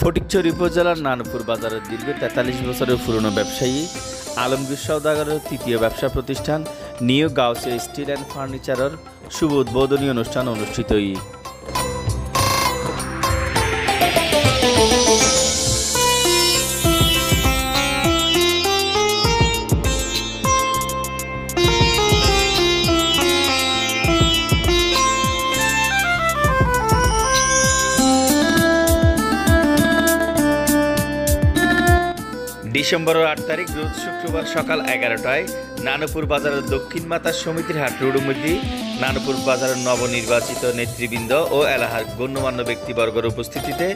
ফটিকছড়ি উপজেলার নানপুর বাজারের দীর্ঘ ৪৩ বছরের পুরনো ব্যবসায়ী আলমগীর সওদাগরের তৃতীয় ব্যবসা প্রতিষ্ঠান নিউ গাউসিয়া স্টিল অ্যান্ড ফার্নিচারের শুভ উদ্বোধনী অনুষ্ঠান অনুষ্ঠিত। ডিসেম্বরের ৮ তারিখ রোজ শুক্রবার সকাল ১১টায় নানপুর বাজারের দক্ষিণ মাতা সমিতির হাট রোডের মধ্যে নানপুর বাজারের নবনির্বাচিত নেতৃবৃন্দ ও এলাকার গণ্যমান্য ব্যক্তিবর্গের উপস্থিতিতে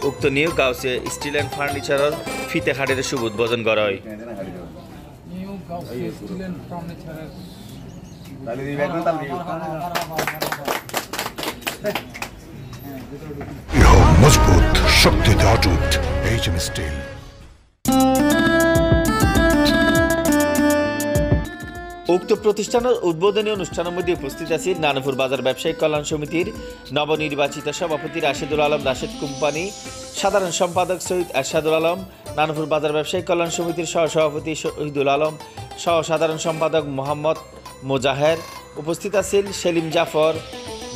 উক্ত নিউ গাউসিয়া স্টিল অ্যান্ড ফার্নিচারের ফিতে হাটের শুভ উদ্বোধন করা হয়। মজবুত শক্তিতে অটুট এইচএম স্টিল। উক্ত প্রতিষ্ঠানের উদ্বোধনী অনুষ্ঠানের মধ্যে উপস্থিত আছেন নানপুর বাজার ব্যবসায়িক কল্যাণ সমিতির নবনির্বাচিত সভাপতি রাশেদুল আলম রাশেদ কোম্পানি, সাধারণ সম্পাদক সৈয়দ এরশাদুল আলম, নানপুর বাজার ব্যবসায়িক কল্যাণ সমিতির সহসভাপতি শহীদুল আলম, সহ সাধারণ সম্পাদক মোহাম্মদ মোজাহের। উপস্থিত আছেন সেলিম জাফর,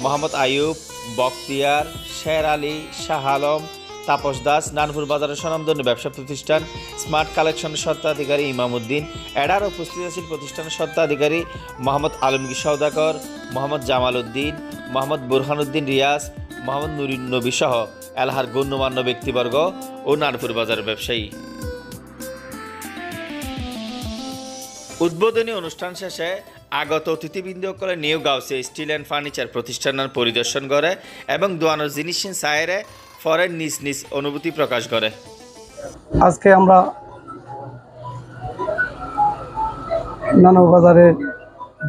মোহাম্মদ আয়ুব, বখতিয়ার, শের আলী, শাহ আলম, তাপস দাস, নানপুর বাজারের স্বনামধন্য ব্যবসা প্রতিষ্ঠান স্মার্ট কালেকশনের স্বত্বাধিকারী ইমামউদ্দিন। এডার উপস্থিত আছেন প্রতিষ্ঠানের স্বত্বাধিকারী মোহাম্মদ আলমগীর সওদাগর, মোহাম্মদ জামাল উদ্দিন, মোহাম্মদ বুরহানুদ্দিন রিয়াজ, মোহাম্মদ নুরুন নবী সহ এলাকার গণ্যমান্য ব্যক্তিবর্গ ও নানপুর বাজারের ব্যবসায়ী। উদ্বোধনী অনুষ্ঠান শেষে আগত অতিথিবৃন্দ করে new Gausia steel and furniture প্রতিষ্ঠানের পরিদর্শন করে এবং দোয়ানোর জিনিস সায়েরে ফরেন নিজ নিজ অনুভূতি প্রকাশ করে। আজকে আমরা নানপুর বাজারে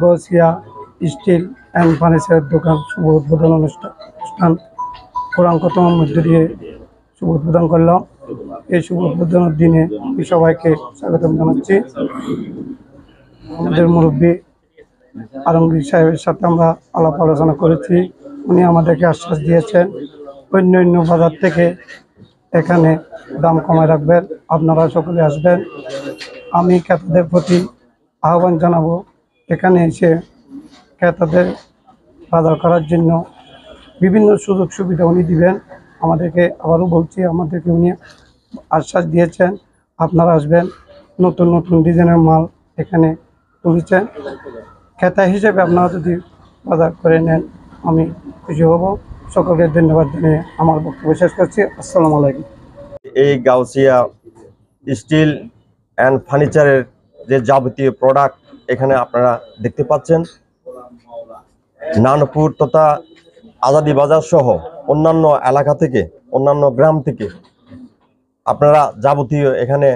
গাউসিয়া স্টিল অ্যান্ড ফার্নিচারের দোকান শুভ উদ্বোধন অনুষ্ঠান পুরাঙ্কতম মধ্য দিয়ে শুভ উদ্বোধন করলাম। এই শুভ উদ্বোধনের দিনে আমি সবাইকে স্বাগতম জানাচ্ছি। আমাদের মুরব্বী আলমগীর সাহেবের সাথে আমরা আলাপ আলোচনা করেছি। উনি আমাদেরকে আশ্বাস দিয়েছেন অন্য বাজার থেকে এখানে দাম কমায় রাখবেন, আপনারা সকলে আসবেন। আমি ক্রেতাদের প্রতি আহ্বান জানাবো এখানে এসে ক্রেতাদের বাজার করার জন্য বিভিন্ন সুযোগ সুবিধা উনি দিবেন আমাদেরকে। আবারও বলছি, আমাদেরকে উনি আশ্বাস দিয়েছেন আপনারা আসবেন, নতুন নতুন ডিজাইনের মাল এখানে তুলেছেন। ক্রেতা হিসেবে আপনারা যদি বাজার করে নেন আমি খুশি হব। সকলকে ধন্যবাদ জানিয়ে আমার বক্তব্য শেষ করছি। আসসালামু আলাইকুম। এই গাউসিয়া স্টিল অ্যান্ড ফার্নিচারের যে যাবতীয় প্রোডাক্ট এখানে আপনারা দেখতে পাচ্ছেন, নানপুর তথা আজাদি বাজার সহ অন্যান্য এলাকা থেকে, অন্যান্য গ্রাম থেকে আপনারা যাবতীয় এখানে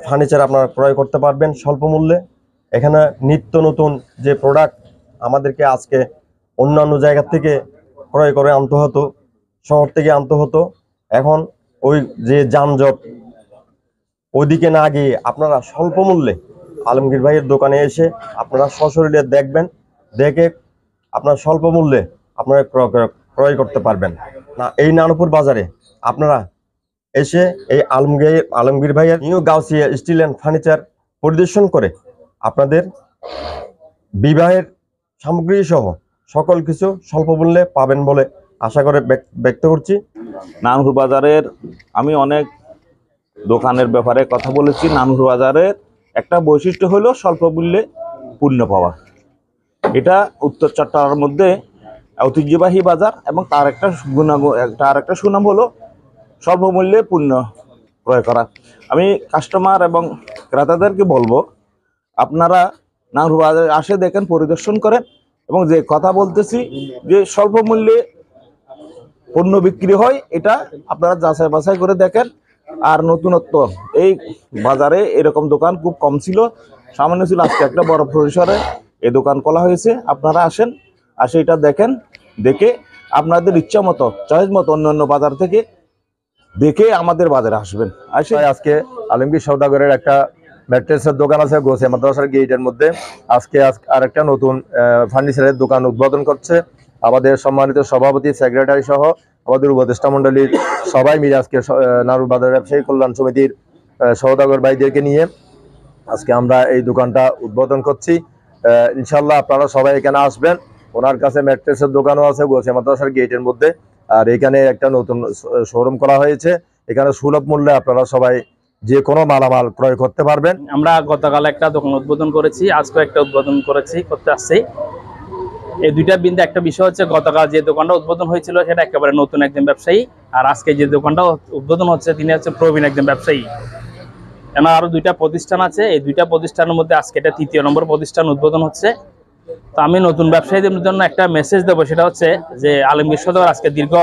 ফার্নিচার আপনারা ক্রয় করতে পারবেন স্বল্প মূল্যে। এখানে নিত্য নতুন যে প্রোডাক্ট আমাদেরকে আজকে অন্যান্য জায়গা থেকে ক্রয় করে আনতে হতো, শহর থেকে আনতে হতো, এখন ওই যে যানজট ওইদিকে না গিয়ে আপনারা স্বল্প মূল্যে আলমগীর ভাইয়ের দোকানে এসে আপনারা সশরীরে দেখবেন, দেখে আপনারা স্বল্প মূল্যে আপনারা ক্রয় করতে পারবেন। না এই নানপুর বাজারে আপনারা এসে এই আলমগীর ভাইয়ের new Gausia steel and furniture পরিদর্শন করে আপনাদের বিবাহের সামগ্রী সহ সকল কিছু স্বল্প মূল্যে পাবেন বলে আশা করে ব্যক্ত করছি। নানপুর বাজারের আমি অনেক দোকানের ব্যাপারে কথা বলেছি। নানপুর বাজারের একটা বৈশিষ্ট্য হলো স্বল্প মূল্যে পণ্য পাওয়া। এটা উত্তর চট্টগ্রামের মধ্যে ঐতিহ্যবাহী বাজার এবং তার একটা সুনাম হলো স্বল্প মূল্যে পণ্য ক্রয় করা। আমি কাস্টমার এবং ক্রেতাদেরকে বলবো আপনারা নানপুর বাজারে আসে দেখেন, পরিদর্শন করেন এবং যে কথা বলতেছি যে স্বল্প মূল্যে পণ্য বিক্রি হয় এটা আপনারা যাচাই বাছাই করে দেখেন। আর নতুনত্ব এই বাজারে এরকম দোকান খুব কম ছিল, সামান্য ছিল, আজকে একটা বড় পরিসরে এই দোকান খোলা হয়েছে। আপনারা আসেন, আসে এটা দেখেন, দেখে আপনাদের ইচ্ছা মতো চয়েস মতো অন্যান্য বাজার থেকে দেখে আমাদের বাজারে আসবেন। আজকে আলমগীর সওদাগরের একটা ম্যাট্রেসের দোকান আছে গাউসিয়া মাদ্রাসার গেটের মধ্যে। আজকে আরেকটা নতুন ফার্নিচারের দোকান উদ্বোধন করছে আমাদের সম্মানিত সভাপতি, সেক্রেটারি সহ আমাদের উপদেষ্টা মণ্ডলীর সবাই মিলে আজকে নানুর বাজার ব্যবসায়ী কল্যাণ সমিতির সওদাগর ভাইদেরকে নিয়ে আজকে আমরা এই দোকানটা উদ্বোধন করছি। ইনশাল্লাহ আপনারা সবাই এখানে আসবেন। ওনার কাছে ম্যাট্রেসের দোকানও আছে গোলসিয়া মাদ্রাসার গেটের মধ্যে, আর এখানে একটা নতুন শোরুম করা হয়েছে। এখানে সুলভ মূল্যে আপনারা সবাই যে কোনো মালামাল ক্রয় করতে পারবেন। আমরা গতকাল একটা দোকান উদ্বোধন করেছি, আজকে একটা উদ্বোধন করতে আসছি। এই দুইটা বিন্দু একটা বিষয় হচ্ছে, গতকাল যে দোকানটা উদ্বোধন হয়েছিল সেটা একেবারে নতুন একজন ব্যবসায়ী, আর আজকে যে দোকানটা উদ্বোধন হচ্ছে তিনি হচ্ছে প্রবীণ একজন ব্যবসায়ী। এনার আরো দুইটা প্রতিষ্ঠান আছে, এই দুইটা প্রতিষ্ঠানের মধ্যে আজকে এটা ৩য় নম্বর প্রতিষ্ঠান উদ্বোধন হচ্ছে। তো আমি নতুন ব্যবসায়ীদের জন্য একটা মেসেজ দেবো, সেটা হচ্ছে যে আলমগীর সওদাগর আজকে দীর্ঘ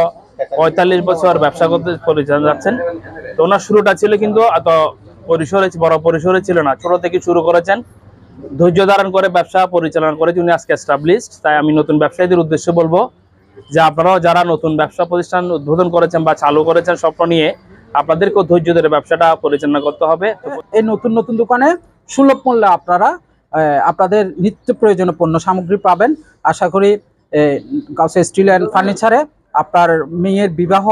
৪৫ বছর ব্যবসা করতে পরিচালনা যাচ্ছেন। তো ওনার শুরুটা ছিল কিন্তু এত পরিসরে, বড় পরিসরে ছিল না, ছোট থেকে শুরু করেছেন, ধৈর্য ধারণ করে ব্যবসা পরিচালনা করে উনি আজকে এস্টাবলিশড। তাই আমি নতুন ব্যবসায়ীদের উদ্দেশ্যে বলবো যে আপনারাও যারা নতুন ব্যবসা প্রতিষ্ঠান উদ্বোধন করেছেন বা চালু করেছেন স্বপ্ন নিয়ে, আপনাদেরকেও ধৈর্য ধরে ব্যবসাটা পরিচালনা করতে হবে। এই নতুন নতুন দোকানে সুলভ মূল্যে আপনারা আপনাদের নিত্য প্রয়োজনীয় পণ্য সামগ্রী পাবেন। আশা করি গাউসিয়া স্টিল অ্যান্ড ফার্নিচারে আপনার মেয়ের বিবাহ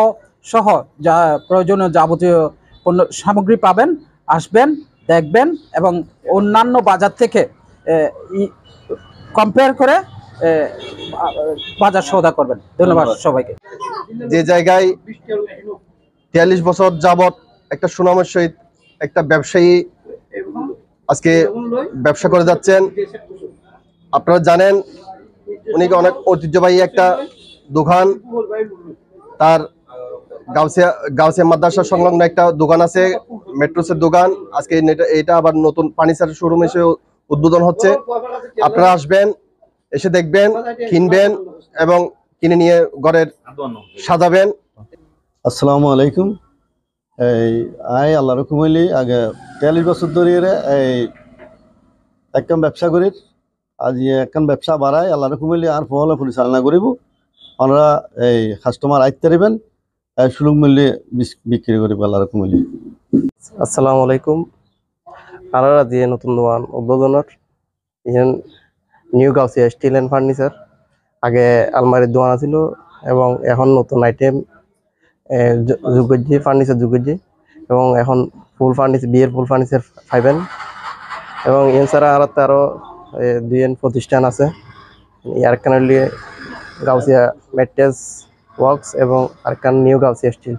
সহ যা প্রয়োজনীয় যাবতীয় পণ্য সামগ্রী পাবেন। আসবেন, দেখবেন এবং অন্যান্য বাজার থেকে কম্পেয়ার করে বাজার সওদা করবেন। ধন্যবাদ সবাইকে। যে জায়গায় ৪৩ বছর যাবত একটা সুনামের সহিত একটা ব্যবসায়ী আজকে ব্যবসা করে যাচ্ছেন, আপনারা জানেন উনি অনেক ঐতিহ্যবাহী একটা দোকান। তার গাউসিয়া মাদ্রাসা সংলগ্ন একটা দোকান আছে, মেট্রোসের দোকান। আজকে এটা আবার নতুন ফার্নিচার শোরুম এসে উদ্বোধন হচ্ছে। আপনারা আসবেন, এসে দেখবেন, কিনবেন এবং কিনে নিয়ে ঘরের সাজাবেন। আসসালামু আলাইকুম। আই আল্লাহ রকম হইলি আগে ৪৩ বছর ধরে এই একদম ব্যবসা করি। আজ একখান ব্যবসা বাড়ায় আল্লাহ রকম হইলি আর ফলে পরিচালনা করিব। আমরা এই কাস্টমার আইতে পারবেন, সুলভ মূল্যে বিক্রি করিব আল্লাহ রকম হইলি। আসসালামু আলাইকুম। আর দিয়ে নতুন দোকান উদ্বোধনের new Gausia steel and furniture. আগে আলমারির দোকান ছিল এবং এখন নতুন আইটেম যুগজি ফার্নিচার যুগজি, এবং এখন ফুল ফার্নিচার, বিয়ের ফুল ফার্নিচার পাইবেন। এবং এছাড়া আরও 2 প্রতিষ্ঠান আছে, আরেকখান গাউসিয়া ম্যাট্রেস ওয়ার্কস এবং আরেকখান নিউ গাউসিয়া স্টিল,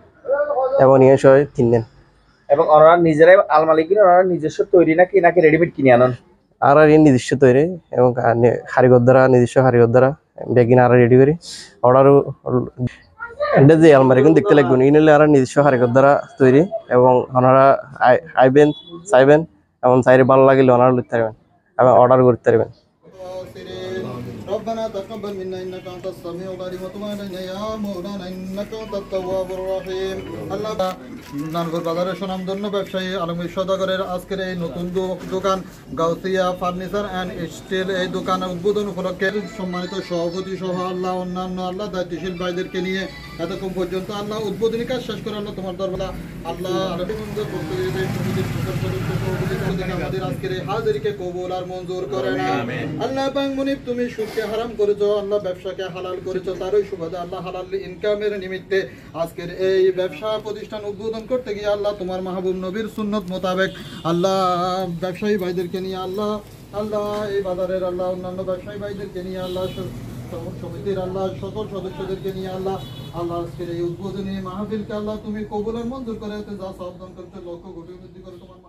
এবং নিয়ে সহ 3 দিন। এবং ওনারা নিজেরাই আলমারি কিনে, ওনারা নিজস্ব তৈরি নাকি রেডিমেড কিনে আনেন? আর নিজস্ব তৈরি এবং কারিগর দ্বারা, নিজস্ব কারিগর দ্বারা বেগিন আর রেডি করি অর্ডারও। এটা যে আলমারি কিন্তু দেখতে লাগবে নিলে আর নিজস্ব কারিগর দ্বারা তৈরি, এবং ওনারা আইবেন, চাইবেন এবং চাইলে ভালো লাগলে ওনারা লিখতে পারবেন এবং অর্ডার করতে পারবেন। ربنا تقبل منا انك انت السميع العليم وتب علينا يا مولانا انك انت التواب الرحيم। আল্লাহ নানুর বাজারের সুনামধন্য ব্যবসায়ী আলমগীর সওদাগরের আজকের এই নতুন দোকান গাউসিয়া ফার্নিচার অ্যান্ড স্টিল, এই দোকানের উদ্বোধন উপলক্ষে সম্মানিত সভাপতি সহ আল্লাহ অন্যান্য আল্লাহ দায়িত্বশীল ভাইদেরকে নিয়ে এতক্ষণ পর্যন্ত আল্লাহ উদ্বোধনী কাজ শেষ করে আল্লাহ তোমার দরবারে আল্লাহ আমাদের আজকের এই হাজিরিকে কবুল আর মঞ্জুর করে না। আল্লাহ মুনিব তুমি সুদকে হারাম করেছো, আল্লাহ ব্যবসাকে হালাল করেছো, তারই সুবাদে আল্লাহ হালাল ইনকামের নিমিত্তে আজকের এই ব্যবসা প্রতিষ্ঠান উদ্বোধন করতে গিয়ে আল্লাহ তোমার মাহবুব নবীর সুন্নত মোতাবেক আল্লাহ ব্যবসায়ী ভাইদেরকে নিয়ে আল্লাহ এই বাজারের আল্লাহ অন্যান্য ব্যবসায়ী ভাইদেরকে নিয়ে আল্লাহ সমিতির আল্লাহ সকল সদস্যদেরকে নিয়ে আল্লাহ আজকের এই উদ্বোধনী মাহফিলকে আল্লাহ তুমি কবুল আর মঞ্জুর করে যা সাবধান করতে লক্ষ্য কোটি বৃদ্ধি করে তোমার